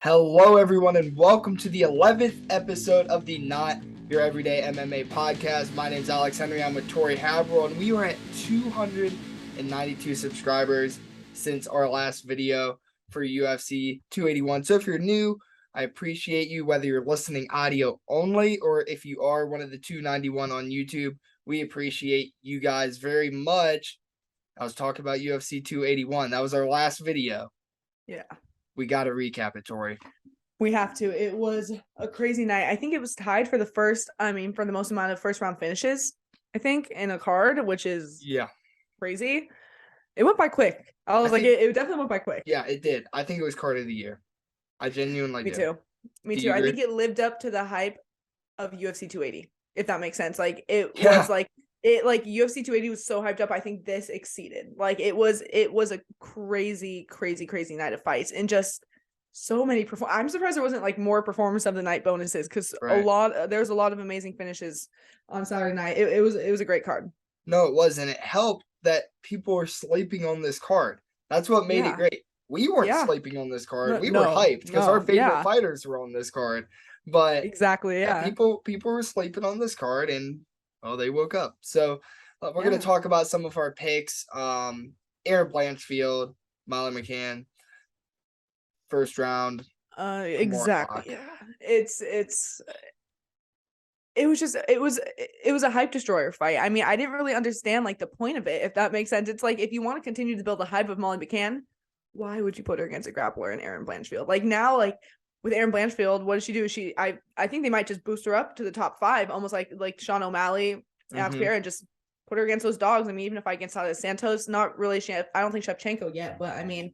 Hello, everyone, and welcome to the 11th episode of the Not Your Everyday MMA podcast. My name's Alex Henry. I'm with Tori Alex, and we are at 292 subscribers since our last video for UFC 281. So if you're new, I appreciate you, whether you're listening audio only or if you are one of the 291 on YouTube. We appreciate you guys very much. I was talking about UFC 281. That was our last video. Yeah. We got to recap it, Tori. We have to. It was a crazy night. I think it was tied for the most amount of first round finishes, I think, in a card, which is crazy. It went by quick. It definitely went by quick. Yeah, it did. I think it was card of the year. I genuinely do. Me too. I think it lived up to the hype of UFC 280, if that makes sense. UFC 280 was so hyped up. I think this exceeded. It was a crazy night of fights and just so many I'm surprised there wasn't more performance of the night bonuses because there was a lot of amazing finishes on Saturday night. It was a great card. No, it was, and it helped that people were sleeping on this card. That's what made it great. We weren't sleeping on this card. We were hyped because our favorite fighters were on this card. But people were sleeping on this card, and they woke up. So we're going to talk about some of our picks. Aaron Blanchfield, Molly McCann, first round. Exactly. Yeah. It was a hype destroyer fight. I mean, I didn't really understand the point of it, if that makes sense. It's if you want to continue to build the hype of Molly McCann, why would you put her against a grappler in Aaron Blanchfield? Now, with Aaron Blanchfield, what does she do? I think they might just boost her up to the top 5, almost like Sean O'Malley, Alex Pierre, and just put her against those dogs. I mean, even if I against Santos, not really. I don't think Shevchenko yet, but I mean,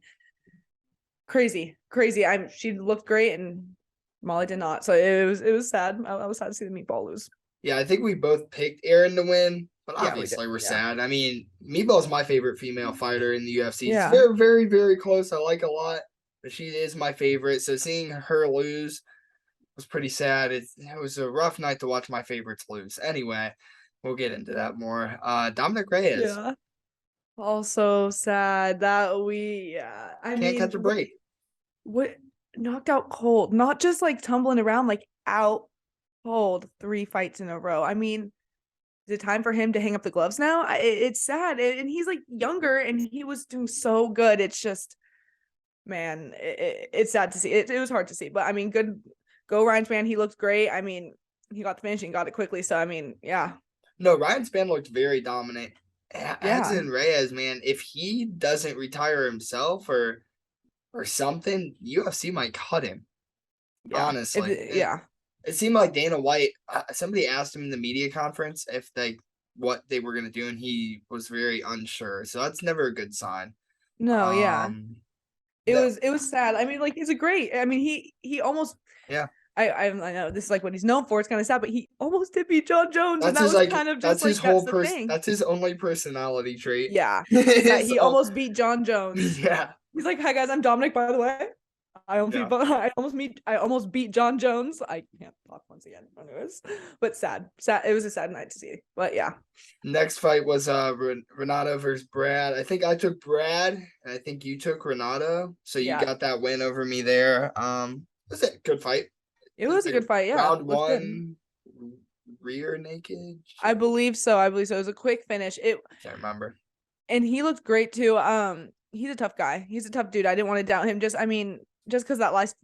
crazy. She looked great, and Molly did not. So it was sad. I was sad to see the meatball lose. Yeah, I think we both picked Aaron to win, but obviously we're sad. I mean, Meatball's my favorite female fighter in the UFC. It's very, very, very close. I like a lot, but she is my favorite. So seeing her lose was pretty sad. It was a rough night to watch my favorites lose. Anyway, we'll get into that more. Dominic Reyes. Yeah. Also sad that can't catch a break. What knocked out cold? Not just tumbling around, out cold 3 fights in a row. I mean, is it time for him to hang up the gloves now? It's sad, and he's younger, and he was doing so good. It's just, man, it's sad to see. It was hard to see, but I mean, good go Ryan Spann. He looked great. I mean, he got the finish and got it quickly. So I mean, yeah. No, Ryan Spann looked very dominant. As in Reyes, man, if he doesn't retire himself or something, UFC might cut him. Honestly, it seemed like Dana White. Somebody asked him in the media conference if what they were gonna do, and he was very unsure. So that's never a good sign. No, it was sad. I mean, he's a great. I mean, he almost. Yeah. I know this is what he's known for. It's kind of sad, but he almost did beat John Jones, and that was kind of just his whole person. That's his only personality trait. Yeah, he almost beat John Jones. Yeah, he's like, "Hi guys, I'm Dominic. By the way, I almost beat John Jones. I can't talk once again. Anyways, but sad. It was a sad night to see. But yeah. Next fight was Renato versus Brad. I think I took Brad, and I think you took Renato. So you got that win over me there. Was it a good fight? It was a good fight, yeah. Round 1, rear naked. I believe so. It was a quick finish. Can't remember. And he looked great too. He's a tough guy. He's a tough dude. I didn't want to doubt him. Just because that last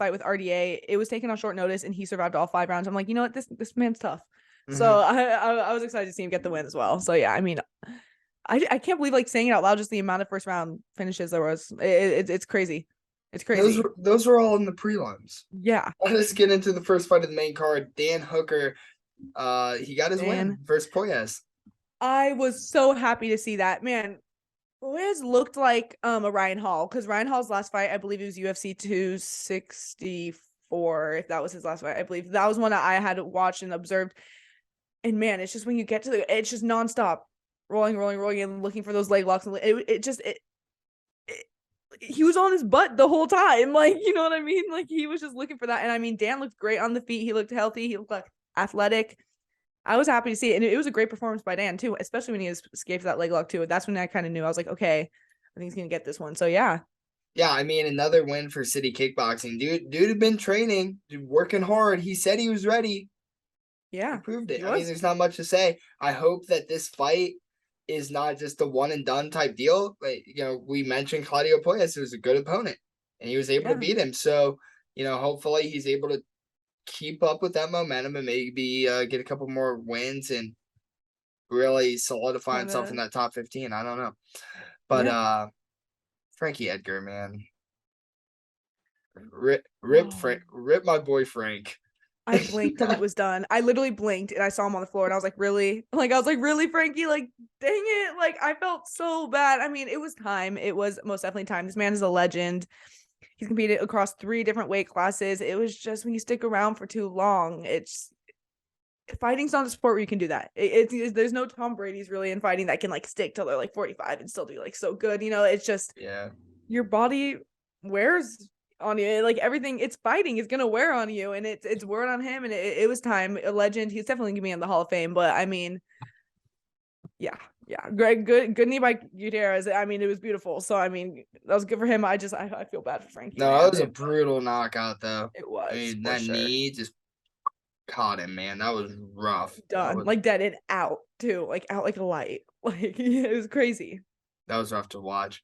fight with RDA, it was taken on short notice, and he survived all 5 rounds. I'm like, you know what, this man's tough. Mm-hmm. So I was excited to see him get the win as well. So yeah, I mean, I can't believe saying it out loud, just the amount of first round finishes there was. It's crazy. It's crazy. Those were all in the prelims. Yeah. Let's get into the first fight of the main card. Dan Hooker, he got his win versus Poyes. I was so happy to see that. Man, Poyes looked like a Ryan Hall, because Ryan Hall's last fight, I believe it was UFC 264, if that was his last fight. I believe that was one that I had watched and observed. And man, it's just when you get to it's just nonstop rolling and looking for those leg locks. And he was on his butt the whole time. You know what I mean? He was just looking for that. And I mean, Dan looked great on the feet. He looked healthy. He looked athletic. I was happy to see it. And it was a great performance by Dan too, especially when he escaped that leg lock too. That's when I kind of knew. I was like, okay, I think he's going to get this one. So yeah. Yeah, I mean, another win for City Kickboxing. Dude had been training, working hard. He said he was ready. He Yeah, proved it. he I mean, was. there's not much to say. I hope that this fight is not just a one and done type deal. Like, we mentioned Claudio Puelles was a good opponent, and he was able to Yeah, beat him. So, hopefully he's able to keep up with that momentum and maybe get a couple more wins and really solidify kind himself in of. that top 15. I don't know. But Yeah. Frankie Edgar, man. Rip, Oh. Rip my boy Frank. I blinked and it was done. I literally blinked and I saw him on the floor and I was like, really? Like, I was like, really, Frankie? Like, dang it. Like, I felt so bad. I mean, it was time. It was most definitely time. This man is a legend. He's competed across 3 different weight classes. It was just when you stick around for too long, it's fighting's not a sport where you can do that. There's no Tom Brady's really in fighting that can like stick till they're like 45 and still do like so good. It's just your body wears on you. Like everything, it's fighting is gonna wear on you, and it's wearing on him. And it was time. A legend. He's definitely gonna be in the Hall of Fame. But I mean, yeah. Greg, good knee by Gutierrez. I mean, it was beautiful. So I mean, that was good for him. I feel bad for Frankie, No, that man. was a brutal knockout, though. It I was mean, for that sure. knee just caught him, man. That was rough. Done like dead and out too, like out like a light. Like it was crazy. That was rough to watch.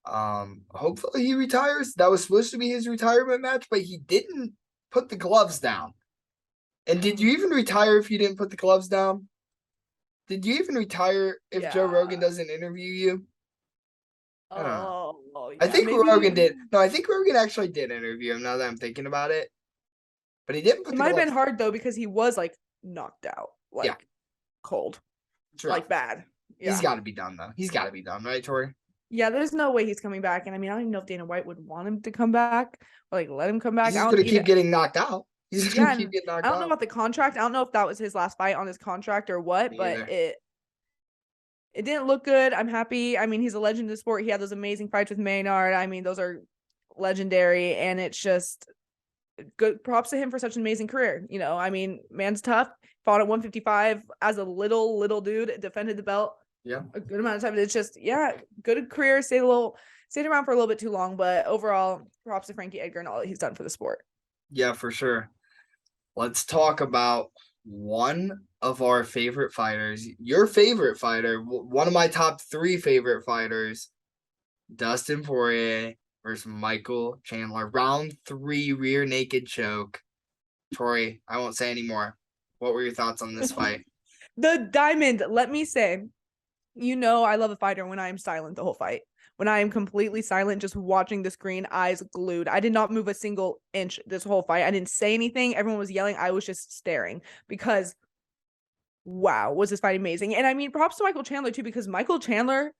Hopefully he retires. That was supposed to be his retirement match, but he didn't put the gloves down. And did you even retire if you didn't put the gloves down? Did you even retire if Joe Yeah. Rogan doesn't interview you? I don't know. Oh I yeah, think maybe Rogan did. No, I think Rogan actually did interview him now that I'm thinking about it. But he didn't put it the might have been gloves. hard though because he was like knocked out, Yeah, like cold, it's like rough. bad. He's Yeah. got to be done, though. He's got to be done, right, Tori? Yeah, there's no way he's coming back. And I mean, I don't even know if Dana White would want him to come back or like let him come back. He's I just don't going to even keep getting knocked out. He's just going yeah, to keep and getting I knocked don't know out. about the contract. I don't know if that was his last fight on his contract or what, Me but either. it didn't look good. I'm happy. I mean, he's a legend of the sport. He had those amazing fights with Maynard. I mean, those are legendary, and it's just good props to him for such an amazing career. I mean, man's tough. Fought at 155 as a little dude, defended the belt Yeah. a good amount of time. It's just, yeah, good career. Stayed around for a little bit too long, but overall, props to Frankie Edgar and all that he's done for the sport. Yeah, for sure. Let's talk about one of our favorite fighters. Your favorite fighter, one of my top 3 favorite fighters, Dustin Poirier versus Michael Chandler. Round 3 rear naked choke. Tori, I won't say anymore. What were your thoughts on this fight? The diamond, let me say, I love a fighter when I am silent the whole fight. When I am completely silent, just watching the screen, eyes glued. I did not move a single inch this whole fight. I didn't say anything. Everyone was yelling. I was just staring because, wow, was this fight amazing. And I mean, props to Michael Chandler too, because Michael Chandler,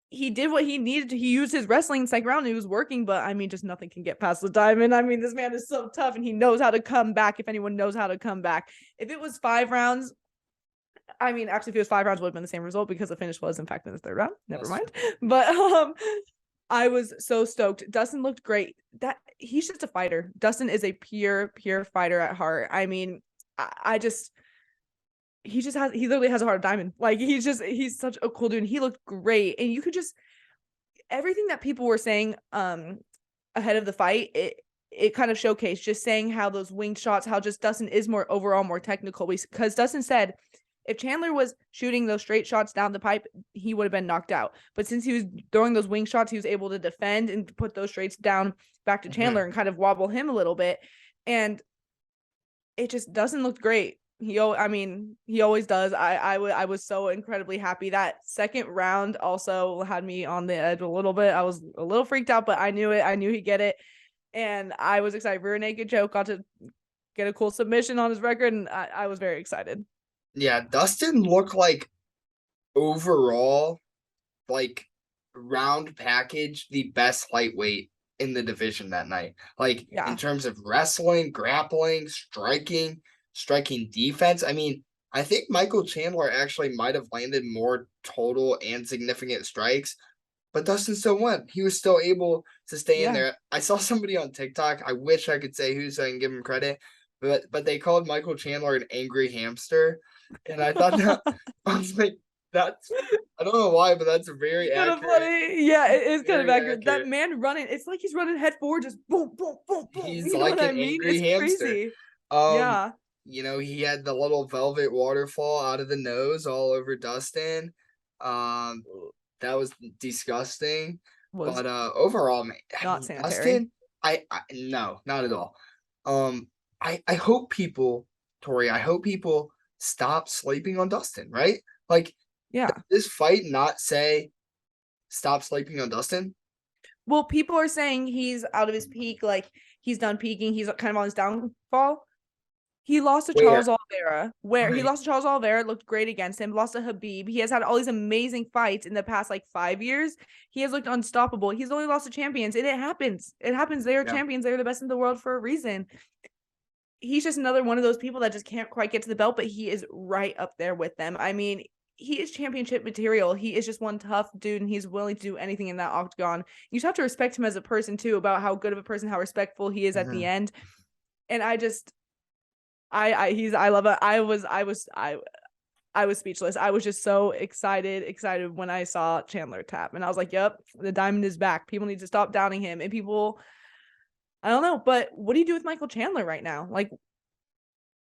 he did what he needed to. He used his wrestling in second round and it was working, but I mean, just nothing can get past the diamond. I mean, this man is so tough and he knows how to come back if anyone knows how to come back. If it was 5 rounds, I mean, actually, if it was 5 rounds, it would have been the same result because the finish was, in fact, in the 3rd round. Never mind. But I was so stoked. Dustin looked great. That he's just a fighter. Dustin is a pure fighter at heart. I mean, he literally has a heart of diamond. Like he's such a cool dude. And he looked great. And you could just everything that people were saying ahead of the fight, it kind of showcased just saying how those winged shots, how just Dustin is more technical, because Dustin said if Chandler was shooting those straight shots down the pipe, he would have been knocked out. But since he was throwing those wing shots, he was able to defend and put those straights down back to Chandler and kind of wobble him a little bit. And it just doesn't look great. He always does. I was so incredibly happy. That second round also had me on the edge a little bit. I was a little freaked out, but I knew it. I knew he'd get it. And I was excited. Rear naked choke, got to get a cool submission on his record, and I was very excited. Yeah, Dustin looked like overall, like round package, the best lightweight in the division that night. Like in terms of wrestling, grappling, striking defense. I mean, I think Michael Chandler actually might have landed more total and significant strikes, but Dustin still won. He was still able to stay in there. I saw somebody on TikTok. I wish I could say who so I can give him credit, but they called Michael Chandler an angry hamster. And I thought that I was like, That's, I don't know why, but that's very Kind of accurate. funny. Yeah, it is kind of Very accurate. That accurate. man running, it's like he's running head forward, just boom, boom, boom, boom. He's You know like what I an mean? angry It's hamster. crazy. Um, Yeah. he had the little velvet waterfall out of the nose all over Dustin. Um, that was disgusting. Was But overall, man, I not mean, sanitary. Dustin, I no, not at all. Um, I hope people, Tori, I hope people stop sleeping on Dustin, right? Like, Yeah. this fight not say stop sleeping on Dustin? Well, people are saying he's out of his peak, like he's done peaking, he's kind of on his downfall. He lost to Where? Charles Oliveira, where he Right. lost to Charles Oliveira, looked great against him, lost to Habib. He has had all these amazing fights in the past like 5 years. He has looked unstoppable. He's only lost to champions, and it happens. It happens. They are Yeah. champions. They're the best in the world for a reason. He's just another one of those people that just can't quite get to the belt, but he is right up there with them. I mean, he is championship material. He is just one tough dude, and he's willing to do anything in that octagon. You just have to respect him as a person too, about how good of a person, how respectful he is at the end. And I just, I love it. I was speechless. I was just so excited when I saw Chandler tap, and I was like, "Yep, the diamond is back." People need to stop doubting him, and people, I don't know, but what do you do with Michael Chandler right now? Like,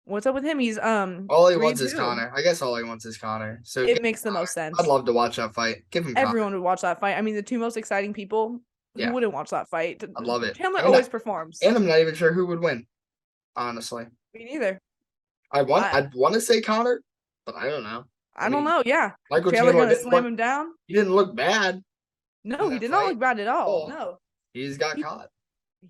what's up with him? He's All he wants is 3-2. Connor. I guess all he wants is Connor. So It makes the most I'd sense. love to watch that fight. Give him Connor. Everyone would watch that fight. I mean, the two most exciting people. Who Yeah, wouldn't watch that fight? I'd love it. Chandler And always performs. I'm not even sure who would win. Honestly, Me neither. I'd want to say Connor, but I don't know. I don't know. Yeah, Michael Chandler Chandler gonna didn't slam look. him down? He didn't look bad No, in he that did not fight. look bad at all. Oh, No, he just got he, caught.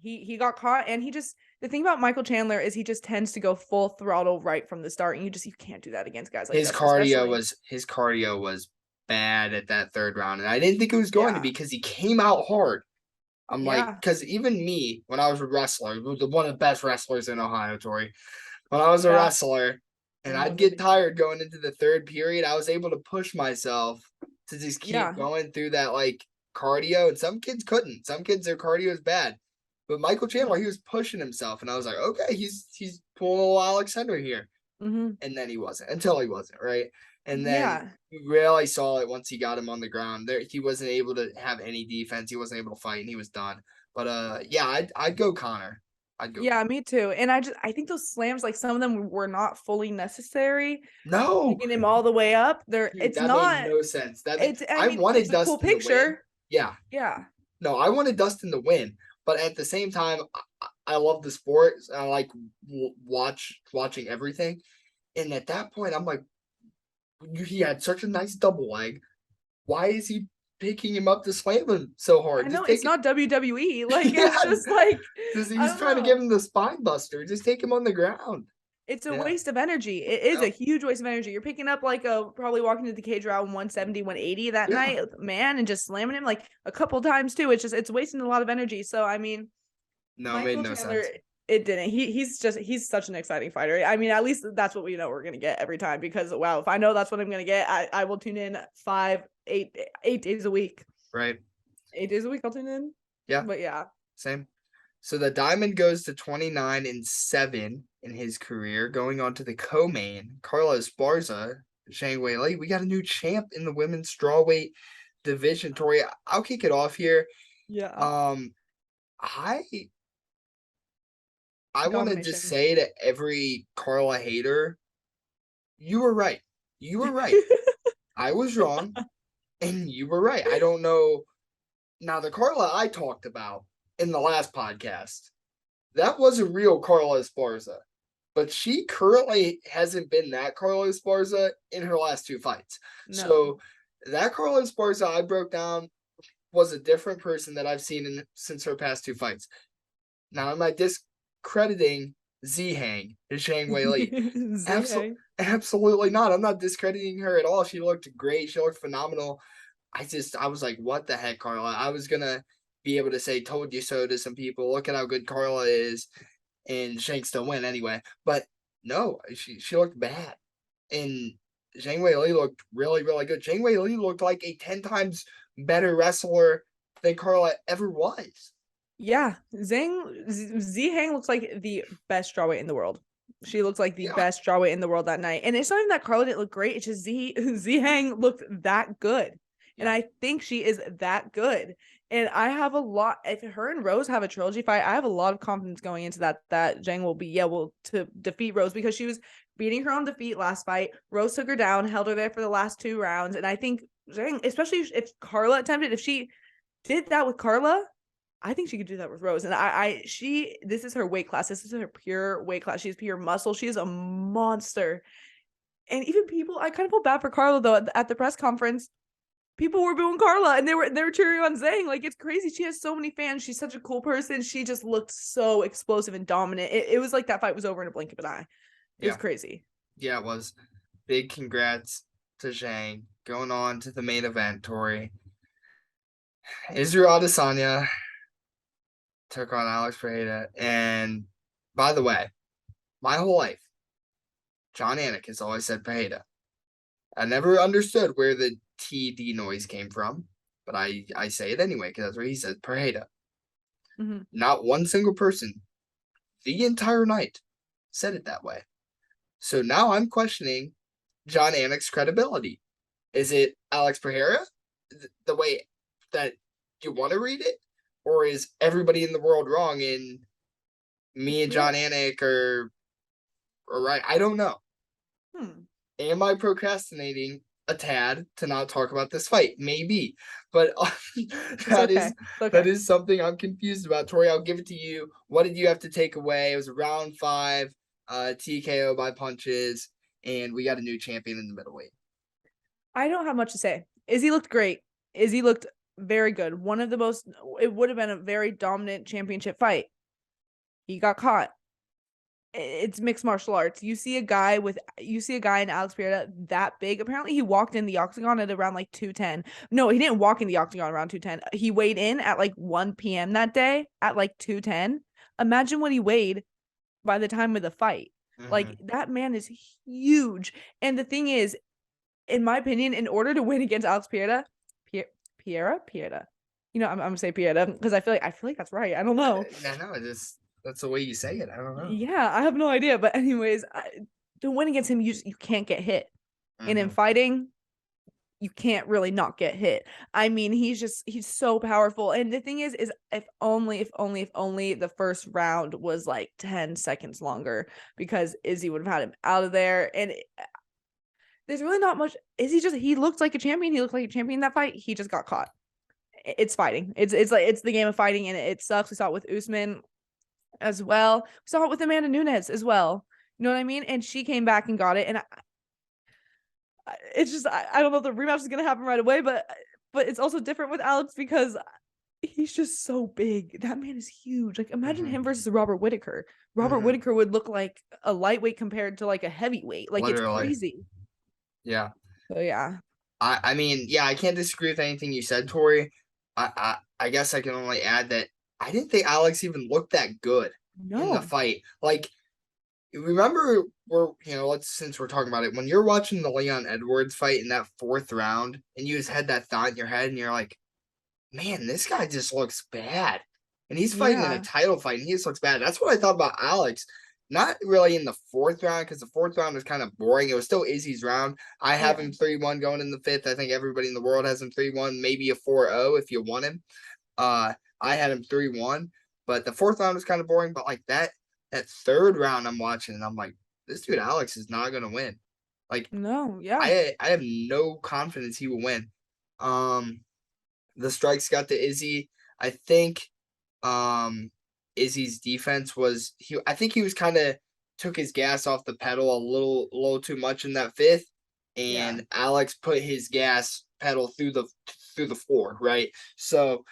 he got caught, and he just, the thing about Michael Chandler is he just tends to go full throttle right from the start, and you can't do that against guys like His Dustin, especially. cardio was bad at that third round, and I didn't think it was going to Yeah. be because he came out hard. I'm like, Yeah. because even me, when I was a wrestler, one of the best wrestlers in Ohio, Tori, when I was a Yeah. wrestler and I I'd remember get being- tired going into the third period, I was able to push myself to just keep Yeah. going through that like cardio. And some kids couldn't. Some kids, their cardio is bad. But Michael Chandler, he was pushing himself, and I was like, okay, he's pulling a little Alex Henry here. Mhm. And then he wasn't, until he wasn't, right? And then Yeah. you really saw it once he got him on the ground. There, he wasn't able to have any defense. He wasn't able to fight, and he was done. But yeah, I'd go Connor. I'd go. Yeah, me too. And I think those slams, like some of them were not fully necessary. No, Picking him all the way up. dude, It's that not. made no sense. I mean, wanted it's a cool Dustin to win. picture. Yeah, Yeah. no, I wanted Dustin to win, but at the same time, I love the sport. I like watching everything. And at that point, I'm like, he had such a nice double leg. Why is he picking him up to slam him so hard? I know it's not WWE. Like Yeah. it's just like He's I don't trying to know. give him the spine buster. Just take him on the ground. It's a Yeah. waste of energy. It is Yeah. a huge waste of energy. You're picking up like probably walking to the cage around 170, 180 that Yeah. night, man, and just slamming him like a couple times too. It's wasting a lot of energy. So I mean, No, it Michael made no Chandler, sense. it didn't. He's such an exciting fighter. I mean, at least that's what we know we're gonna get every time, because wow, if I know that's what I'm gonna get, I will tune in 8 days a week. Right. 8 days a week I'll tune in. Yeah. But yeah. Same. So the Diamond goes to 29-7 in his career, going on to the co-main. Carla Esparza, Zhang Weili. We got a new champ in the women's strawweight division. Tori, I'll kick it off here. Yeah. I want to Domination. just say to every Carla hater, you were right. You were right. I was wrong, and you were right. I don't know. Now, the Carla I talked about in the last podcast, that was a real Carla Esparza. But she currently hasn't been that Carla Esparza in her last two fights. No. So that Carla Esparza I broke down was a different person that I've seen since her past two fights. Now, am I discrediting Zhang Weili? Absolutely not. I'm not discrediting her at all. She looked great. She looked phenomenal. I was like, what the heck, Carla? I was going to be able to say, told you so to some people. Look at how good Carla is. And Zhang still win anyway. But no, she looked bad. And Zhang Weili looked really, really good. Zhang Weili looked like a 10 times better wrestler than Carla ever was. Yeah, Zhang looks like the best strawweight in the world. She looked like the Yeah. best strawweight in the world that night. And it's not even that Carla didn't look great. It's just Zhang looked that good. And Yeah. I think she is that good. And I have a lot, if her and Rose have a trilogy fight, I have a lot of confidence going into that Zhang will be able to defeat Rose, because she was beating her on defeat last fight. Rose took her down, held her there for the last 2 rounds. And I think Zhang, especially if Carla attempted, if she did that with Carla, I think she could do that with Rose. And this is her weight class. This is her pure weight class. She's pure muscle. She is a monster. And even people, I kind of feel bad for Carla though. At the press conference, people were booing Carla and they were cheering on Zhang. Like, it's crazy. She has so many fans. She's such a cool person. She just looked so explosive and dominant. It was like that fight was over in a blink of an eye. It was crazy. Yeah, it was. Big congrats to Zhang. Going on to the main event, Tori. Israel Adesanya took on Alex Pereira. And by the way, my whole life, John Anik has always said Pereira. I never understood where the TD noise came from, but I say it anyway because that's what he says, Pereira. Mm-hmm. Not one single person the entire night said it that way. So now I'm questioning John Anik's credibility. Is it Alex Pereira, the way that you want to read it? Or is everybody in the world wrong and me and John Anik are right? I don't know. Am I procrastinating a tad to not talk about this fight? Maybe. But that is something I'm confused about. Tori, I'll give it to you. What did you have to take away? It was round 5, TKO by punches, and we got a new champion in the middleweight. I don't have much to say. Izzy looked great. Izzy looked very good. It would have been a very dominant championship fight. He got caught. It's mixed martial arts. You see a guy in Alex Pereira that big. Apparently he walked in the octagon at around like 210. No, he didn't walk in the octagon around 210. He weighed in at like 1 p.m. that day at like 210. Imagine what he weighed by the time of the fight. Mm-hmm. Like, that man is huge. And the thing is, in my opinion, in order to win against Alex Pereira. You know, I'm gonna say Pereira because I feel like that's right. I don't know. No, that's the way you say it. I don't know. Yeah, I have no idea. But anyways, to win against him, you can't get hit. Mm-hmm. And in fighting, you can't really not get hit. I mean, he's so powerful. And the thing is if only the first round was like 10 seconds longer, because Izzy would have had him out of there. And there's really not much. He looked like a champion. He looked like a champion in that fight. He just got caught. It's fighting. It's the game of fighting, and it sucks. We saw it with Usman as well. We saw it with Amanda Nunes as well. You know what I mean? And she came back and got it. And it's just, I don't know if the rematch is going to happen right away, but it's also different with Alex because he's just so big. That man is huge. Like, imagine him versus Robert Whittaker. Robert Whittaker would look like a lightweight compared to like a heavyweight. Like, literally. It's crazy. Yeah. So yeah. I mean, yeah, I can't disagree with anything you said, Tori. I guess I can only add that I didn't think Alex even looked that good in the fight. Like, remember, since we're talking about it, when you're watching the Leon Edwards fight in that 4th round, and you just had that thought in your head, and you're like, man, this guy just looks bad. And he's fighting in a title fight, and he just looks bad. That's what I thought about Alex. Not really in the 4th round, because the 4th round was kind of boring. It was still Izzy's round. I have him 3-1 going in the 5th. I think everybody in the world has him 3-1, maybe a 4-0 if you want him. I had him 3-1, but the 4th round was kind of boring. But like that 3rd round I'm watching, and I'm like, this dude Alex is not gonna win. Like, no, yeah. I have no confidence he will win. The strikes got to Izzy. I think Izzy's defense was I think he was kind of took his gas off the pedal a little too much in that 5th, and Alex put his gas pedal through the floor, right? So,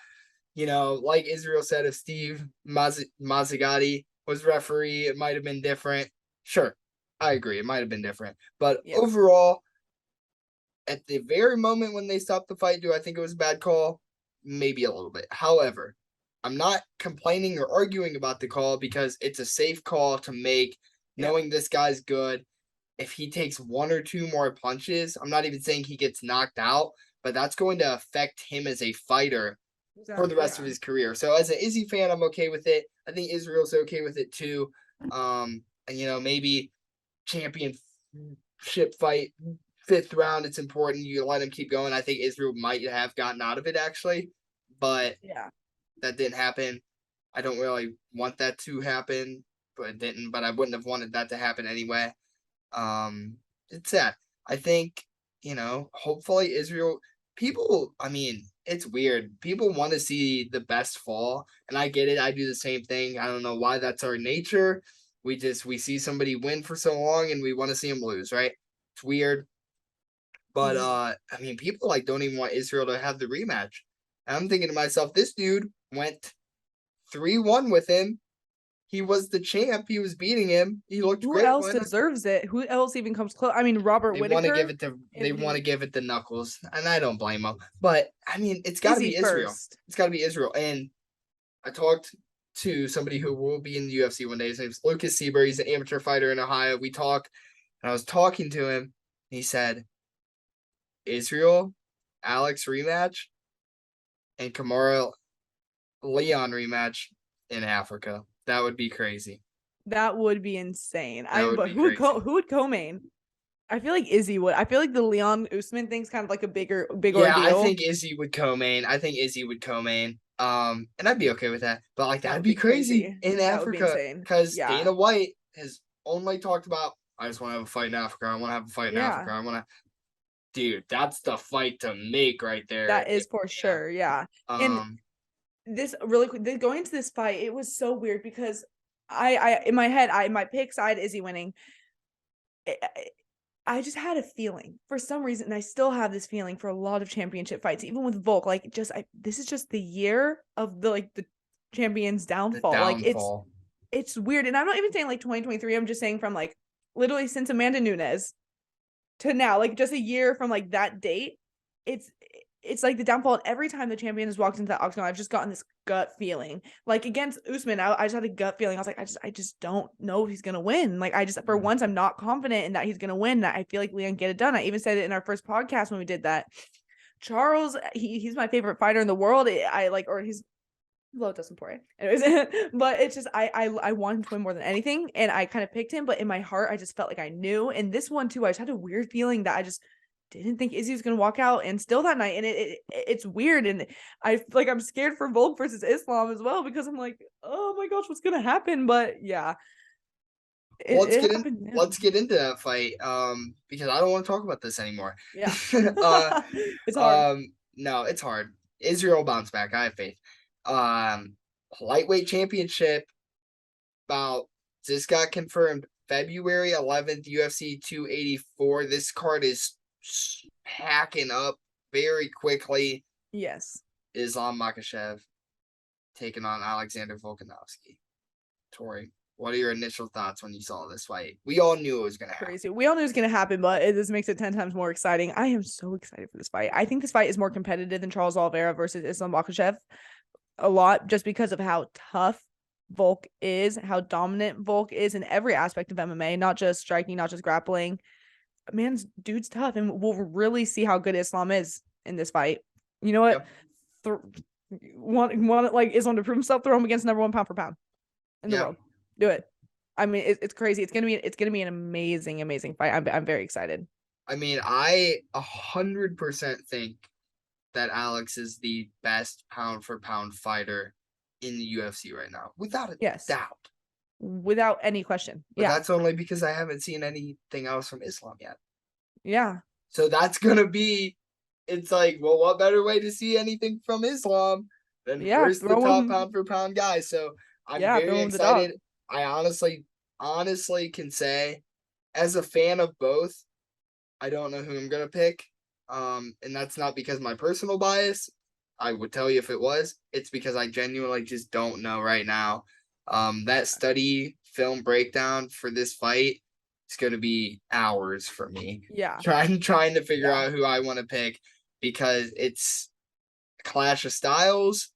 like Israel said, if Steve Mazzagatti was referee, it might have been different. Sure, I agree, it might have been different, but overall, at the very moment when they stopped the fight, do I think it was a bad call? Maybe a little bit. However, I'm not complaining or arguing about the call because it's a safe call to make, knowing this guy's good. If he takes 1 or 2 more punches, I'm not even saying he gets knocked out, but that's going to affect him as a fighter for the rest of his career. So as an Izzy fan, I'm okay with it. I think Israel's okay with it too. maybe championship fight, 5th round, it's important. You let him keep going. I think Israel might have gotten out of it, actually, but that didn't happen. I don't really want that to happen, but it didn't. But I wouldn't have wanted that to happen anyway. It's sad. I think, hopefully Israel people, it's weird. People want to see the best fall, and I get it. I do the same thing. I don't know why that's our nature. We see somebody win for so long and we want to see them lose, right? It's weird. But people don't even want Israel to have the rematch. And I'm thinking to myself, this dude went 3-1 with him. He was the champ. He was beating him. He looked great. Who else deserves it? Who else even comes close? Robert Whittaker. They want to give it to Knuckles, and I don't blame them. But it's got to be Israel. It's got to be Israel. And I talked to somebody who will be in the UFC one day. His name's Lucas Sieber. He's an amateur fighter in Ohio. We talk, and I was talking to him. And he said, Israel, Alex rematch, and Kamara Leon rematch in Africa. That would be crazy. That would be insane. But who would co-main? I feel like Izzy would. I feel like the Leon Usman thing's kind of like a big ordeal. I think Izzy would co-main. And I'd be okay with that. But that'd be crazy in Africa, because Dana White has only talked about, I just want to have a fight in Africa. I want to have a fight in Africa. I want to. Dude, that's the fight to make right there. That is for sure. Yeah. And this really quick, going into this fight, it was so weird because I in my head, my pick side Izzy winning. I just had a feeling for some reason, and I still have this feeling for a lot of championship fights, even with Volk. This is just the year of the champion's downfall. It's weird, and I'm not even saying 2023. I'm just saying from literally since Amanda Nunes to now, just a year from that date. It's the downfall. And every time the champion has walked into the octagon, I've just gotten this gut feeling. Against Usman, I just had a gut feeling. I was I just don't know if he's gonna win. For once, I'm not confident in that he's gonna win. That I feel like Leon get it done. I even said it in our first podcast when we did that. Charles, he's my favorite fighter in the world. He's low Dustin Poirier. Anyways, but it's just I want him to win more than anything, and I kind of picked him. But in my heart, I just felt like I knew. And this one too, I just had a weird feeling that I just didn't think Izzy was gonna walk out and still that night, and it's weird, and I'm scared for Volk versus Islam as well, because I'm oh my gosh, what's gonna happen? But yeah, let's get into that fight, because I don't want to talk about this anymore. Yeah. It's hard. No, it's hard. Israel bounce back. I have faith. Lightweight championship this got confirmed February 11th, UFC 284. This card is packing up very quickly. Yes. Islam Makhachev taking on Alexander Volkanovski. Tori, what are your initial thoughts when you saw this fight? We all knew it was going to happen. Crazy. We all knew it was going to happen, but this makes it 10 times more exciting. I am so excited for this fight. I think this fight is more competitive than Charles Oliveira versus Islam Makhachev. A lot, just because of how tough Volk is, how dominant Volk is in every aspect of MMA, not just striking, not just grappling. Dude's tough, and we'll really see how good Islam is in this fight. You know what? Yep. Want Islam to prove himself? Throw him against number 1 pound for pound in the world. Do it. It's crazy. It's gonna be an amazing fight. I'm very excited. I 100% think that Alex is the best pound for pound fighter in the UFC right now, without a doubt. Without any question. But that's only because I haven't seen anything else from Islam yet. Yeah. So that's going to be, it's what better way to see anything from Islam than first the top pound for pound guy. So I'm very excited. I honestly can say, as a fan of both, I don't know who I'm going to pick. And that's not because of my personal bias. I would tell you if it was. It's because I genuinely just don't know right now. That study film breakdown for this fight is going to be hours for me. Yeah. Trying to figure out who I want to pick, because it's a clash of styles,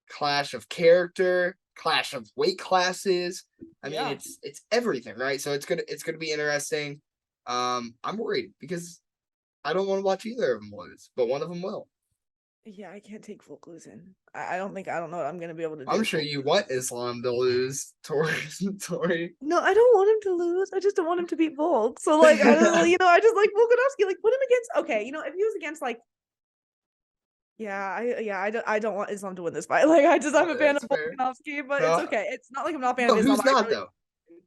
clash of character, clash of weight classes. It's everything, right? So it's gonna be interesting. I'm worried because I don't want to watch either of them lose, but one of them will. Yeah, I can't take Volk losing. I don't know what I'm gonna be able to do. I'm sure you want Islam to lose, Tori. Tori. No, I don't want him to lose. I just don't want him to beat Volk. So like, I just like Volkanovski. Like, put him against. Okay, if he was against like, I don't want Islam to win this fight. Like, I'm a fan of That's fair. Volkanovski, but it's No, okay. It's not like I'm not a fan no, of Islam. who's not though?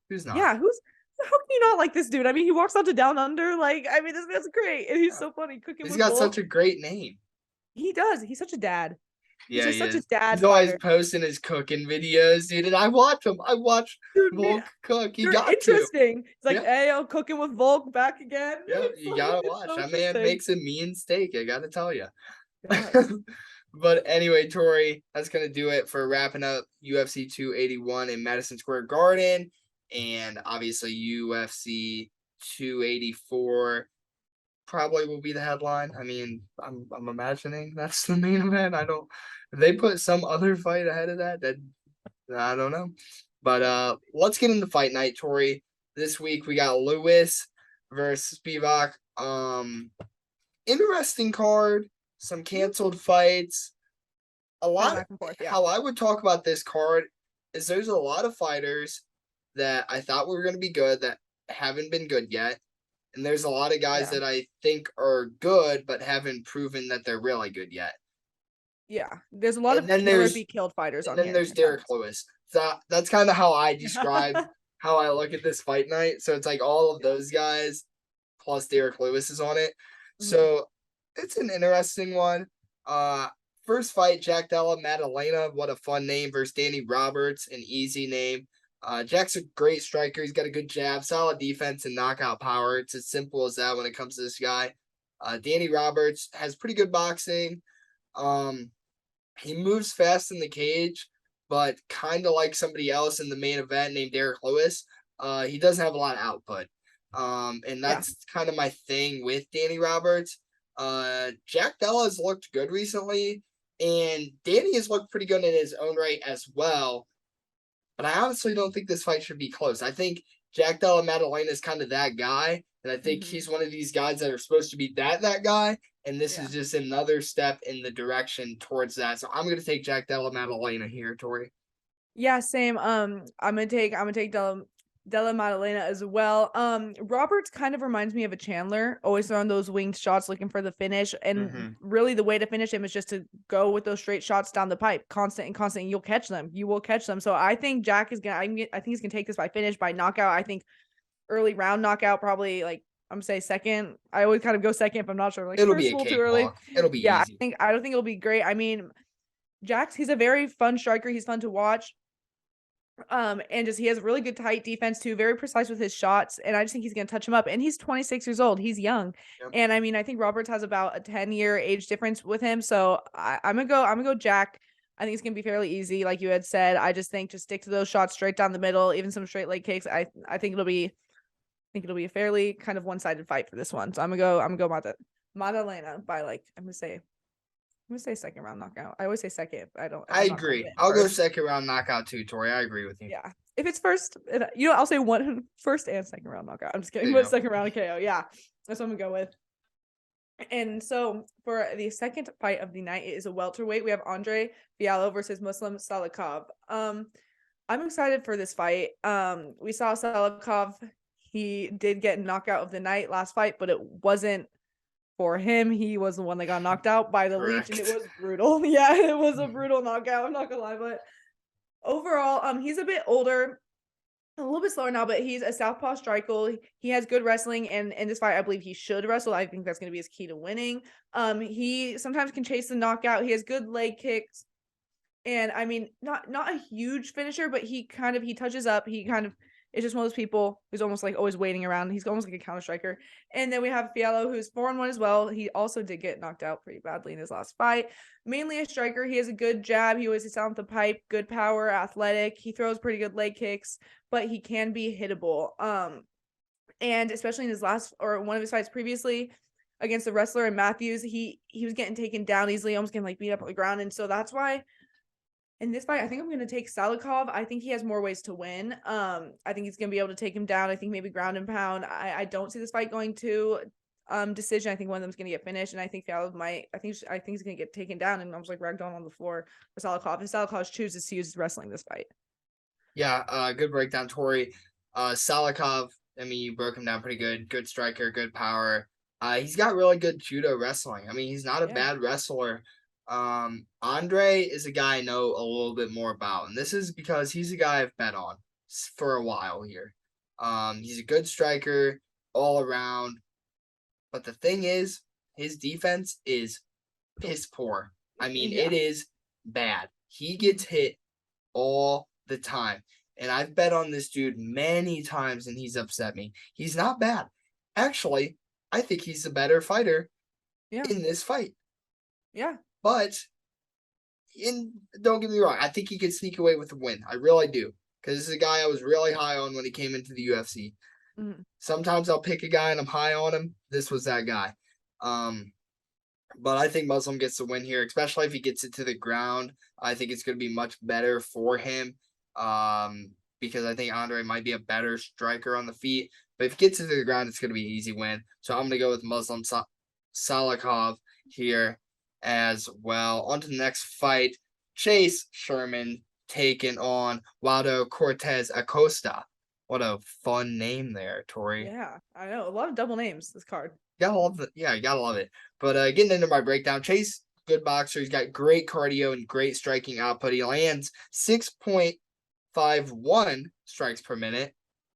Who's not? Yeah, how can you not like this dude? I mean, he walks out to Down Under. Like, I mean, this man's great, and he's so funny cooking He's with got Volk. such a great name. He does. He's such a dad. Yeah, He's just such a dad. He's always fighter. posting his cooking videos, dude. And I watch him. I watch Volk cook. You got interesting. to. It's like, hey, I'm cooking with Volk back again. Yeah, you gotta watch. So that man makes a mean steak. I gotta tell you. But anyway, Tori, that's gonna do it for wrapping up UFC 281 in Madison Square Garden, and obviously UFC 284 probably will be the headline. I mean, I'm imagining that's the main event. If they put some other fight ahead of that, I don't know. But let's get into fight night, Tori. This week we got Lewis versus Spivak. Interesting card, some canceled fights. How I would talk about this card is there's a lot of fighters that I thought were going to be good that haven't been good yet. And there's a lot of guys that I think are good, but haven't proven that they're really good yet. Yeah, there's a lot of killed fighters on here. And then there's Derrick Lewis. So that's kind of how I describe how I look at this fight night. So it's like all of those guys plus Derrick Lewis is on it. Mm-hmm. So it's an interesting one. First fight, Jack Della Maddalena. What a fun name versus Danny Roberts, an easy name. Jack's a great striker. He's got a good jab, solid defense, and knockout power. It's as simple as that when it comes to this guy. Danny Roberts has pretty good boxing. He moves fast in the cage, but kind of like somebody else in the main event named Derrick Lewis. He doesn't have a lot of output. And that's kind of my thing with Danny Roberts. Jack Della has looked good recently, and Danny has looked pretty good in his own right as well. But I honestly don't think this fight should be close. I think Jack Della Maddalena is kind of that guy, and I think he's one of these guys that are supposed to be that guy, and this is just another step in the direction towards that. So I'm gonna take Jack Della Maddalena here, Tori. Yeah, same. I'm gonna take Della Maddalena as well. Roberts kind of reminds me of a Chandler, always throwing those winged shots, looking for the finish. And really the way to finish him is just to go with those straight shots down the pipe, constant, and you'll catch them. You will catch them. So I think Jack is I think he's gonna take this by finish, by knockout. I think early round knockout, probably like I'm gonna say second. I always kind of go second if I'm not sure. Like it'll be a cakewalk. Too early. It'll be easy. I don't think it'll be great. I mean, he's a very fun striker. He's fun to watch. And he has really good tight defense too, very precise with his shots, and I just think he's gonna touch him up. And he's 26 years old, he's young. And I mean, I think Roberts has about a 10-year age difference with him, so I'm gonna go Jack. I think it's gonna be fairly easy, like you had said. I just think stick to those shots straight down the middle, even some straight leg kicks. I think it'll be a fairly kind of one-sided fight for this one. So I'm gonna go Maddalena by I'm gonna say second round knockout. I always say second. I agree. I'll go second round knockout too, Tori. I agree with you. Yeah. If it's first, I'll say first and second round knockout. I'm just kidding. But second round KO. Yeah. That's what I'm gonna go with. And so for the second fight of the night, it is a welterweight. We have Andre Fiallo versus Muslim Salikov. I'm excited for this fight. We saw Salikov. He did get knockout of the night last fight, but it wasn't for him. He was the one that got knocked out by the leech, and it was brutal. Yeah, it was a brutal knockout. I'm not gonna lie, but overall, he's a bit older, a little bit slower now, but he's a southpaw striker. He has good wrestling, and in this fight, I believe he should wrestle. I think that's gonna be his key to winning. He sometimes can chase the knockout. He has good leg kicks, and I mean, not a huge finisher, but he touches up. He kind of is just one of those people who's almost like always waiting around. He's almost like a counter striker. And then we have Fiallo, who's 4-1 as well. He also did get knocked out pretty badly in his last fight. Mainly a striker. He has a good jab. He always hits out with the pipe, good power, athletic. He throws pretty good leg kicks, but he can be hittable. And especially in his one of his fights previously against the wrestler in Matthews, he was getting taken down easily, almost getting beat up on the ground. And so that's why in this fight, I think I'm going to take Salikov. I think he has more ways to win. I think he's going to be able to take him down. I think maybe ground and pound. I don't see this fight going to decision. I think one of them's gonna get finished, and I think Fialov might. I think he's gonna get taken down and almost like ragdoll on the floor for Salikov. If Salikov chooses to use wrestling this fight. Yeah, good breakdown, Tori. Salikov, I mean, you broke him down pretty good. Good striker, good power. He's got really good judo wrestling. I mean, he's not a bad wrestler. Andre is a guy I know a little bit more about, and this is because he's a guy I've bet on for a while here. He's a good striker all around, but the thing is, his defense is piss poor. I mean, it is bad. He gets hit all the time. And I've bet on this dude many times and he's upset me. He's not bad. Actually, I think he's the better fighter in this fight. Yeah. But don't get me wrong, I think he could sneak away with a win. I really do. Because this is a guy I was really high on when he came into the UFC. Mm-hmm. Sometimes I'll pick a guy and I'm high on him. This was that guy. But I think Muslim gets the win here, especially if he gets it to the ground. I think it's going to be much better for him because I think Andre might be a better striker on the feet. But if he gets it to the ground, it's going to be an easy win. So I'm going to go with Muslim Salikov here as well. On to the next fight. Chase Sherman taking on Waldo Cortez Acosta. What a fun name there, Tori. Yeah, I know. A lot of double names, this card. You gotta love it. But getting into my breakdown, Chase, good boxer. He's got great cardio and great striking output. He lands 6.51 strikes per minute.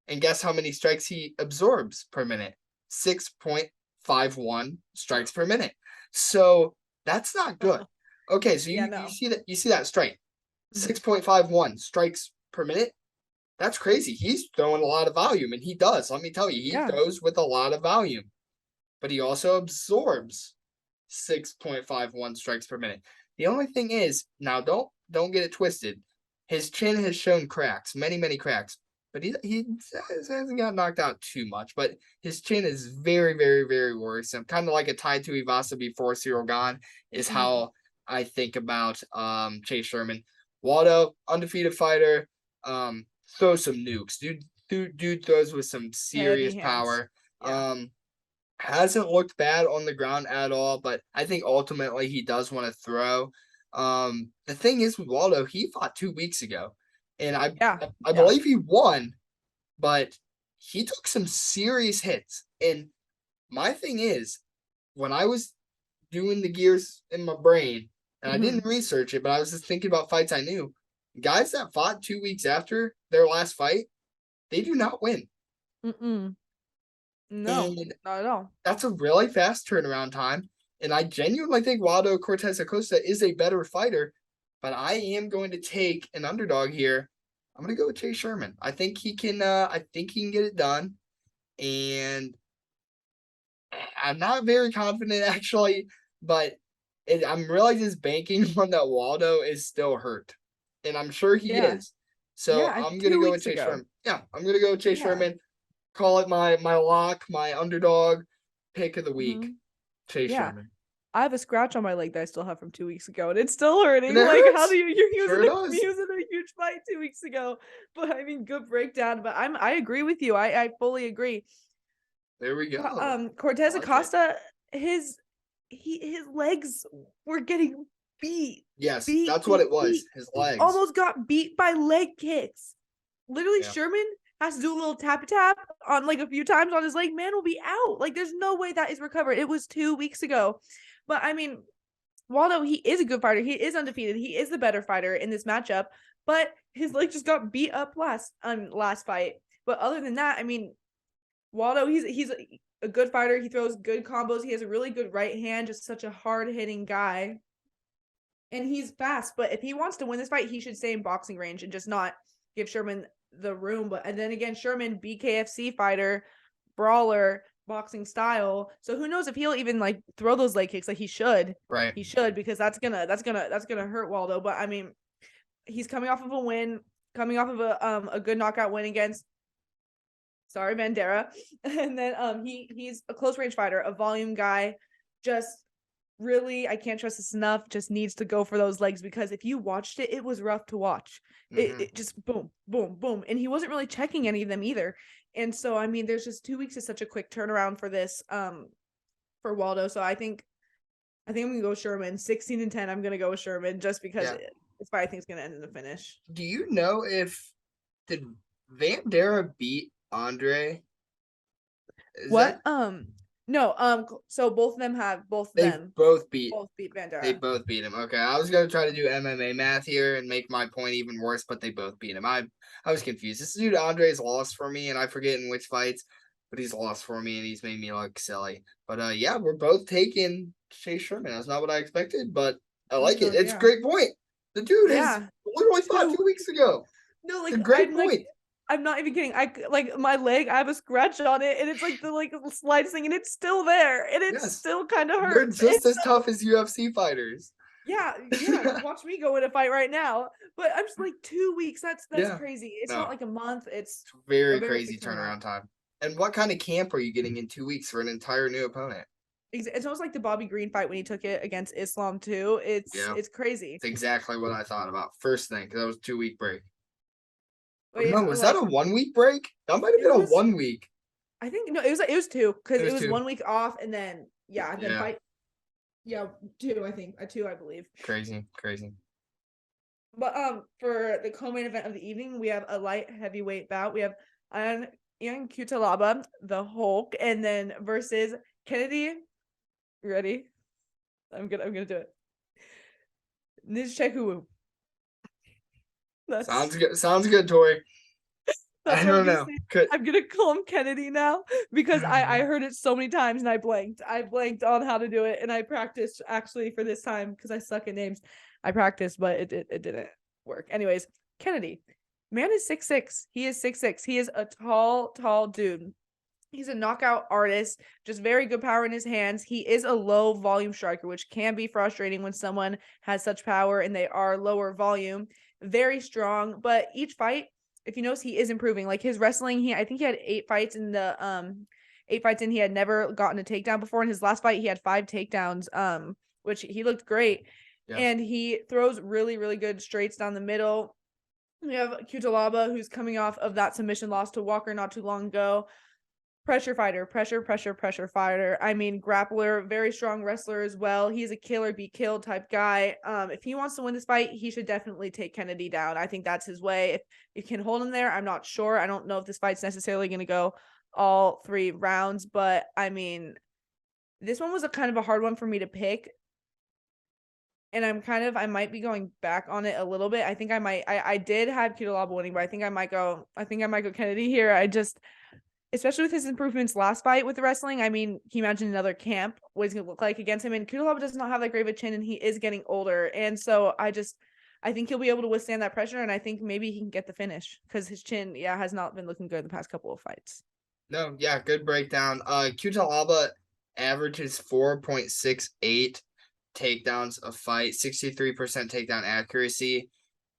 And guess how many strikes he absorbs per minute? 6.51 strikes per minute. So that's not good. Okay, so you see that strike. 6.51 strikes per minute. That's crazy. He's throwing a lot of volume, and he does. Let me tell you, he throws with a lot of volume. But he also absorbs 6.51 strikes per minute. The only thing is, now don't get it twisted. His chin has shown cracks, many cracks. But he hasn't got knocked out too much. But his chin is very, very, very worrisome. Kind of like a tie to Ivasa before Cyril Gane is how I think about Chase Sherman. Waldo, undefeated fighter, throws some nukes. Dude throws with some serious power. Hasn't looked bad on the ground at all, but I think ultimately he does want to throw. The thing is with Waldo, he fought 2 weeks ago, and I believe he won, but he took some serious hits. And my thing is, when I was doing the gears in my brain, and I didn't research it, but I was just thinking about fights I knew, guys that fought 2 weeks after their last fight, they do not win. No, not at all. That's a really fast turnaround time. And I genuinely think Waldo Cortez Acosta is a better fighter, but I am going to take an underdog here. I'm going to go with Chase Sherman. I think he can get it done. And I'm not very confident actually, but I'm really just banking on that Waldo is still hurt. And I'm sure he is. So I'm going to go with Chase Sherman. Yeah, I'm going to go with Chase Sherman. Call it my lock, my underdog pick of the week. Chase Sherman. I have a scratch on my leg that I still have from 2 weeks ago, and it's still hurting. How do you? He was in a huge fight 2 weeks ago, but I mean, good breakdown. But I agree with you. I fully agree. There we go. Cortez Acosta, his legs were getting beat. Yes, that's what it was. His legs almost got beat by leg kicks. Literally, Sherman has to do a little tap on like a few times on his leg. Man will be out. Like, there's no way that is recovered. It was 2 weeks ago. But I mean, Waldo, he is a good fighter. He is undefeated. He is the better fighter in this matchup. But his leg just got beat up last fight. But other than that, I mean, Waldo, he's a good fighter. He throws good combos. He has a really good right hand. Just such a hard-hitting guy. And he's fast. But if he wants to win this fight, he should stay in boxing range and just not give Sherman the room. And then again, Sherman, BKFC fighter, brawler, boxing style. So who knows if he'll even like throw those leg kicks like he should. Right. He should, because that's gonna hurt Waldo. But I mean, he's coming off of a win, coming off of a good knockout win against Bandera. And then he's a close range fighter, a volume guy, just really, I can't trust this enough, just needs to go for those legs, because if you watched it, it was rough to watch. It just boom, boom, boom. And he wasn't really checking any of them either. And so, I mean, there's just 2 weeks is such a quick turnaround for this for Waldo. So I think I'm gonna go Sherman. 16-10. I'm gonna go with Sherman just because this fight I think is gonna end in the finish. Do you know if did Vandera beat Andre? What? No. So both of them both beat Vandera. They both beat him. Okay, I was gonna try to do MMA math here and make my point even worse, but they both beat him. I was confused. This dude Andre's lost for me, and I forget in which fights, but he's lost for me, and he's made me look silly. But yeah, we're both taking Chase Sherman. That's not what I expected, but I like it. It's a great point. The dude is literally fought 2 weeks ago. No, like it's a great point. Like, I'm not even kidding. I like my leg. I have a scratch on it, and it's like the slightest thing, and it's still there, and it still kind of hurts. They're just as tough as UFC fighters. Yeah. Watch me go in a fight right now. But I'm just like 2 weeks. That's crazy. It's not like a month. It's very crazy turnaround time. And what kind of camp are you getting in 2 weeks for an entire new opponent? It's almost like the Bobby Green fight when he took it against Islam too. It's crazy. It's exactly what I thought about first thing because that was a 2 week break. But no, was that a 1 week break? That might have been a 1 week. I think no, it was two because it was 1 week off and then fight. Yeah, two. I think two. I believe. Crazy. But for the co-main event of the evening, we have a light heavyweight bout. We have Ian Cutelaba, the Hulk, and then versus Kennedy. You ready? I'm gonna do it. Nizhechwu. Sounds good, Tori. I don't know. I'm gonna call him Kennedy now because I heard it so many times and I blanked. I blanked on how to do it, and I practiced actually for this time because I suck at names. I practiced, but it didn't work. Anyways, Kennedy, man is 6'6". He is 6'6". He is a tall dude. He's a knockout artist, just very good power in his hands. He is a low volume striker, which can be frustrating when someone has such power and they are lower volume. Very strong, but each fight, if you notice, he is improving. Like his wrestling, I think he had 8 fights in the 8 fights in. He had never gotten a takedown before. In his last fight, he had 5 takedowns, which he looked great. Yeah. And he throws really, really good straights down the middle. We have Cutelaba, who's coming off of that submission loss to Walker not too long ago. Pressure fighter, pressure fighter. I mean, grappler, very strong wrestler as well. He's a kill or be killed type guy. If he wants to win this fight, he should definitely take Kennedy down. I think that's his way. If you can hold him there, I'm not sure. I don't know if this fight's necessarily going to go all 3 rounds, but I mean, this one was a kind of a hard one for me to pick. And I might be going back on it a little bit. I think I did have Cutelaba winning, but I think I might go Kennedy here. Especially with his improvements last fight with the wrestling. I mean, can you imagine another camp, what he's going to look like against him? And Cutelaba does not have that great of a chin, and he is getting older. And so I think he'll be able to withstand that pressure, and I think maybe he can get the finish because his chin, has not been looking good the past couple of fights. No, good breakdown. Cutelaba averages 4.68 takedowns a fight, 63% takedown accuracy,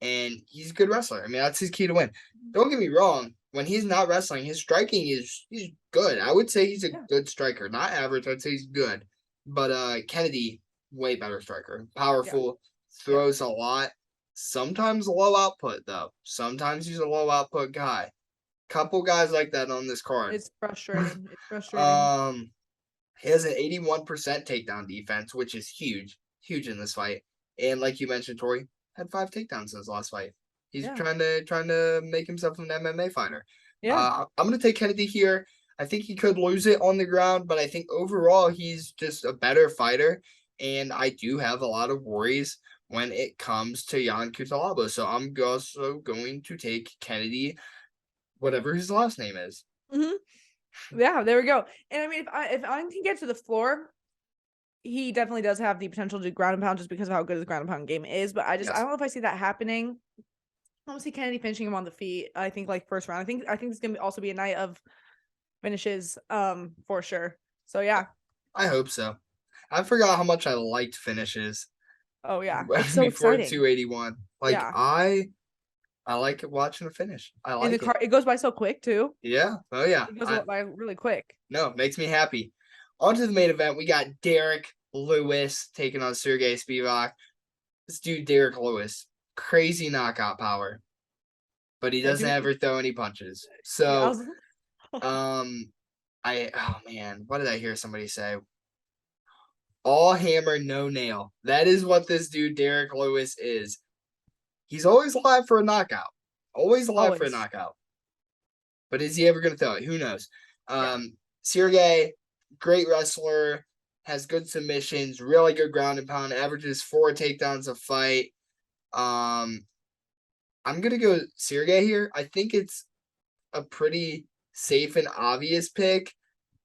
and he's a good wrestler. I mean, that's his key to win. Don't get me wrong. When he's not wrestling, his striking he's good. I would say he's a good striker. Not average, I'd say he's good. But Kennedy, way better striker. Powerful, throws a lot. Sometimes low output, though. Sometimes he's a low output guy. Couple guys like that on this card. It's frustrating. He has an 81% takedown defense, which is huge in this fight. And like you mentioned, Tori, had 5 takedowns in his last fight. He's trying to make himself an MMA fighter. Yeah. I'm going to take Kennedy here. I think he could lose it on the ground, but I think overall he's just a better fighter. And I do have a lot of worries when it comes to Ian Cutelaba. So I'm also going to take Kennedy, whatever his last name is. Mm-hmm. Yeah, there we go. And I mean, if I can get to the floor, he definitely does have the potential to do ground and pound just because of how good his ground and pound game is. But I don't know if I see that happening. I don't see Kennedy finishing him on the feet. I think like first round. I think it's gonna also be a night of finishes, for sure. So yeah. I hope so. I forgot how much I liked finishes. Oh yeah, it's so before exciting. 281. Like I like watching a finish. I like it. It goes by so quick too. Yeah. Oh yeah. It goes by really quick. No, it makes me happy. On to the main event. We got Derrick Lewis taking on Sergey Spivak. This dude, Derrick Lewis, crazy knockout power, but he doesn't ever throw any punches. So, oh man, what did I hear somebody say? all hammer, no nail. That is what this dude, Derrick Lewis, is. He's always alive for a knockout. Always alive for a Always. knockout. But is he ever going to throw it? Who knows? Yeah. Sergey, great wrestler, has good submissions, really good ground and pound, averages 4 takedowns a fight. I'm going to go Sergey here. I think it's a pretty safe and obvious pick.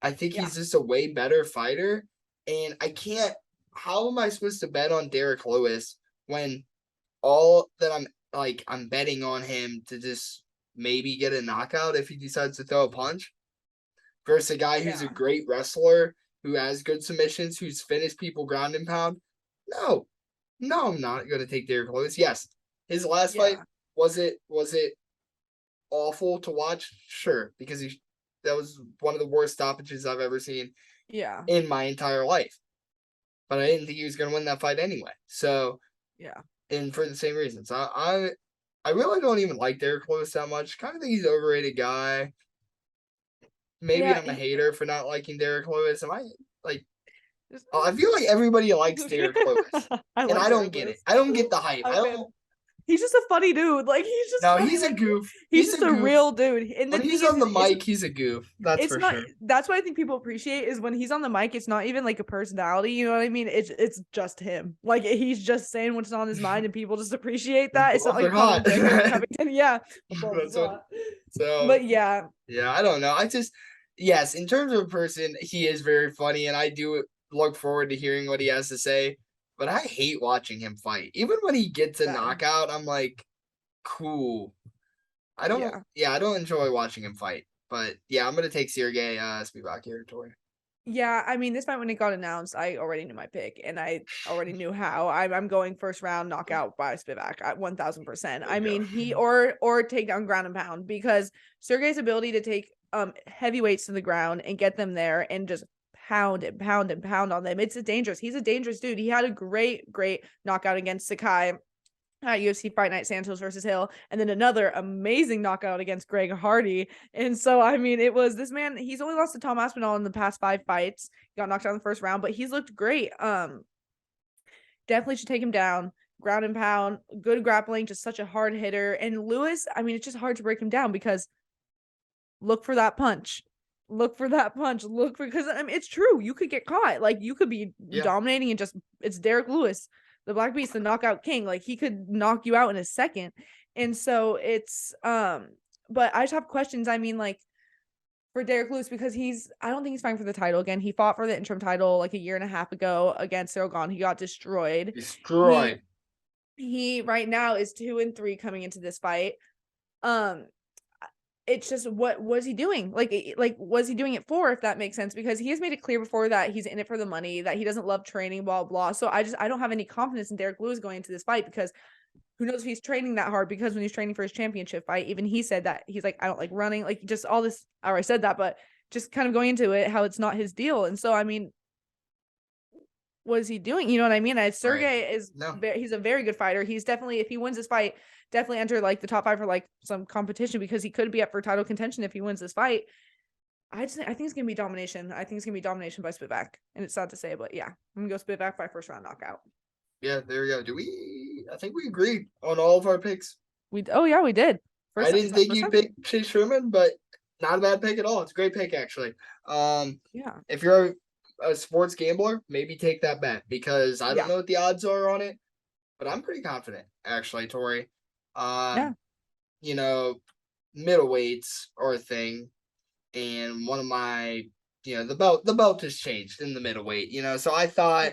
I think Yeah. he's just a way better fighter. And I can't, how am I supposed to bet on Derrick Lewis when all that I'm betting on him to just maybe get a knockout if he decides to throw a punch versus a guy who's a great wrestler, who has good submissions, who's finished people ground and pound? No, I'm not going to take Derrick Lewis. Yes, his last fight, was it awful to watch? Sure, because that was one of the worst stoppages I've ever seen in my entire life. But I didn't think he was going to win that fight anyway. So, and for the same reasons. I really don't even like Derrick Lewis that much. Kind of think he's an overrated guy. Maybe I'm a hater for not liking Derrick Lewis. Am I like? I feel like everybody likes Derrick Lewis, and I don't get it. I don't get the hype. I don't. He's just a funny dude. Like he's just funny. He's a goof. He's just a real dude. And when he's on the mic, he's a goof. That's for sure. That's what I think people appreciate is when he's on the mic. It's not even like a personality. You know what I mean? It's just him. Like he's just saying what's on his mind, and people just appreciate that. It's not like Covington. Yeah. But yeah. Yeah, I don't know. Yes, in terms of a person, he is very funny, and I do look forward to hearing what he has to say. But I hate watching him fight. Even when he gets a knockout, I'm like, cool. I don't enjoy watching him fight. But yeah, I'm gonna take Sergey Spivak here, Tori. Yeah, I mean, this fight when it got announced, I already knew my pick, and I already knew how. I'm going first round knockout by Spivak at 1000%. I mean, he or take down ground and pound, because Sergey's ability to take heavyweights to the ground and get them there and just pound and pound and pound on them. He's a dangerous dude. He had a great knockout against Sakai at UFC Fight Night, Santos versus Hill, and then another amazing knockout against Greg Hardy. And so, I mean, it was this man, he's only lost to Tom Aspinall in the past 5 fights. He got knocked out in the first round, but he's looked great. Definitely should take him down. Ground and pound, good grappling, just such a hard hitter. And Lewis, I mean, it's just hard to break him down because look for that punch. Because I mean, it's true. You could get caught. Like you could be dominating and just it's Derrick Lewis, the Black Beast, the knockout king. Like he could knock you out in a second. And so it's but I just have questions. I mean, like for Derrick Lewis, because I don't think he's fighting for the title again. He fought for the interim title like a year and a half ago against Cyril Gane. He got destroyed. He right now is 2-3 coming into this fight. It's just what was he doing? Like was he doing it for, if that makes sense? Because he has made it clear before that he's in it for the money, that he doesn't love training, blah blah. So I don't have any confidence in Derrick Lewis going into this fight, because who knows if he's training that hard, because when he's training for his championship fight, even he said that he's like, I don't like running, like just all this. I already said that, but just kind of going into it, how it's not his deal. And so I mean, what is he doing? You know what I mean? Sergey is he's a very good fighter. He's definitely, if he wins this fight, definitely enter like the top 5 for like some competition, because he could be up for title contention if he wins this fight. I think it's gonna be domination. I think it's gonna be domination by Spivak, and it's sad to say, but yeah, I'm gonna go Spivak by first round knockout. Yeah, there we go. I think we agreed on all of our picks. We did. I didn't think you'd pick Chase Sherman, but not a bad pick at all. It's a great pick, actually. If you're a sports gambler, maybe take that bet, because I don't know what the odds are on it, but I'm pretty confident, actually, Tori. You know, middleweights are a thing, and one of my, the belt has changed in the middleweight, so I thought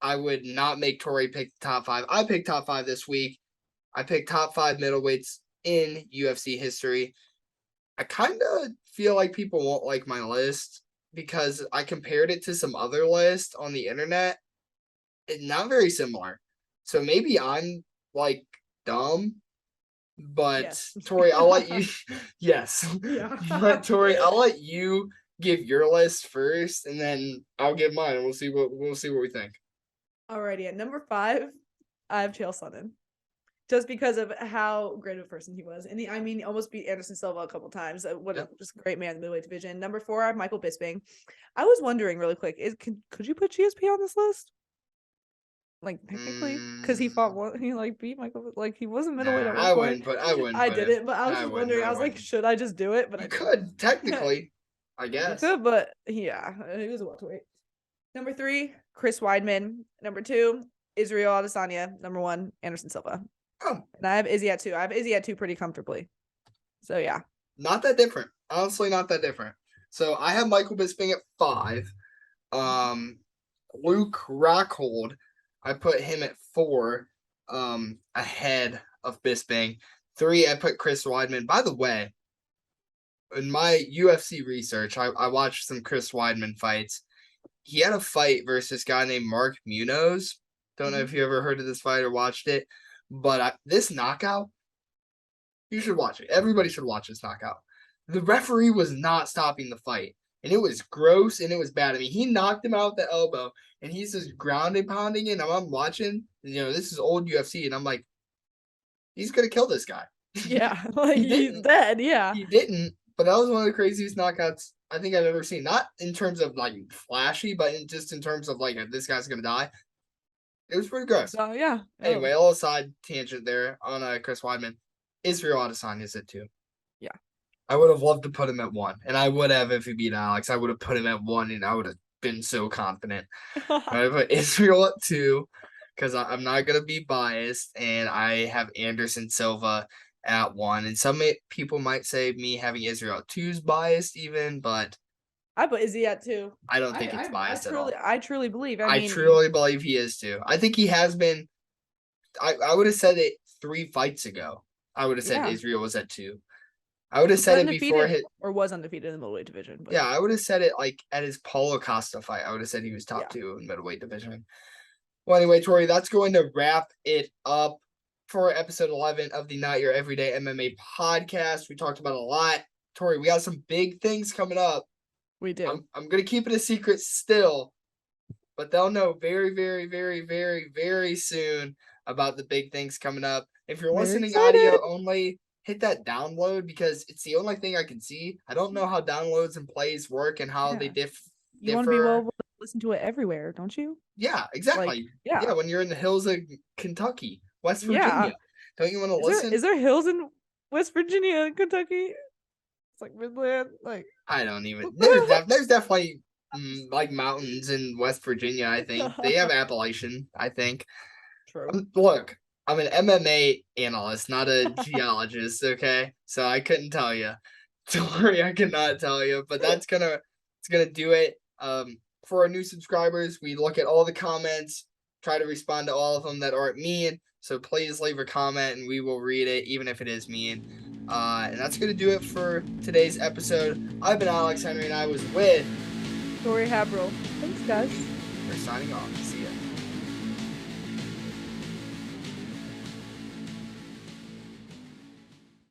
I would not make Tori pick the top 5. I picked top 5 this week. I picked top 5 middleweights in UFC history. I kind of feel like people won't like my list, because I compared it to some other lists on the internet. It's not very similar. So maybe I'm like dumb, but Tori, I'll let you. But Tori, I'll let you give your list first, and then I'll give mine, and we'll see what we think. Alrighty, at number 5, I have Chael Sonnen. just because of how great of a person he was. And he almost beat Anderson Silva a couple times. What a just great man in the middleweight division. Number 4, I have Michael Bisping. I was wondering really quick, could you put GSP on this list? Like technically, because he fought one, he beat Michael. He wasn't middleweight at one point. I wouldn't. I did it, but I was just wondering. I was like, should I just do it? But I could technically, I guess. You could, but yeah, he was a welterweight. Number 3, Chris Weidman. Number 2, Israel Adesanya. Number 1, Anderson Silva. Oh. And I have Izzy at 2. I have Izzy at 2 pretty comfortably. So yeah, not that different. Honestly, not that different. So I have Michael Bisping at 5. Luke Rockhold, I put him at 4, ahead of Bisping. 3, I put Chris Weidman. By the way, in my UFC research, I watched some Chris Weidman fights. He had a fight versus a guy named Mark Munoz. Don't know if you ever heard of this fight or watched it, but this knockout, you should watch it. Everybody should watch this knockout. The referee was not stopping the fight, and it was gross and it was bad. I mean, he knocked him out with the elbow, and he's just grounded pounding it. And I'm watching, this is old UFC, and I'm like, he's gonna kill this guy. Yeah, he's dead. Yeah, he didn't. But that was one of the craziest knockouts I think I've ever seen. Not in terms of flashy, but just in terms of this guy's gonna die. It was pretty gross. Oh yeah. Anyway, all aside tangent there on Chris Weidman. Israel Adesanya is at 2. Yeah. I would have loved to put him at 1, and I would have if he beat Alex. I would have put him at 1, and I would have been so confident. I put Israel at 2 because I'm not gonna be biased, and I have Anderson Silva at 1. And some people might say me having Israel at 2 is biased, even, but I put Izzy at 2. I don't think it's biased at all. I truly believe. I truly believe he is too. I think he has been. I would have said it 3 fights ago. I would have said Israel was at 2. I would have said it before or was undefeated in the middleweight division. But. Yeah, I would have said it at his Paulo Costa fight. I would have said he was top 2 in middleweight division. Well, anyway, Tori, that's going to wrap it up for episode 11 of the Not Your Everyday MMA podcast. We talked about a lot. Tori, we got some big things coming up. We do. I'm going to keep it a secret still, but they'll know very, very, very, very, very soon about the big things coming up. If you're listening audio only, hit that download because it's the only thing I can see. I don't know how downloads and plays work and how they differ. You want to be able to listen to it everywhere, don't you? Yeah, exactly. Yeah, when you're in the hills of Kentucky, West Virginia. Don't you want to listen? Is there hills in West Virginia and Kentucky? It's like Midland. I don't even. There's definitely mountains in West Virginia. I think they have Appalachian. I think. True. Look, I'm an MMA analyst, not a geologist. Okay, so I couldn't tell you. Tori, I cannot tell you. But it's gonna do it. For our new subscribers, we look at all the comments, try to respond to all of them that aren't mean. So please leave a comment and we will read it, even if it is mean. And that's going to do it for today's episode. I've been Alex Henry and I was with Tori Habrel. Thanks, guys. We're signing off.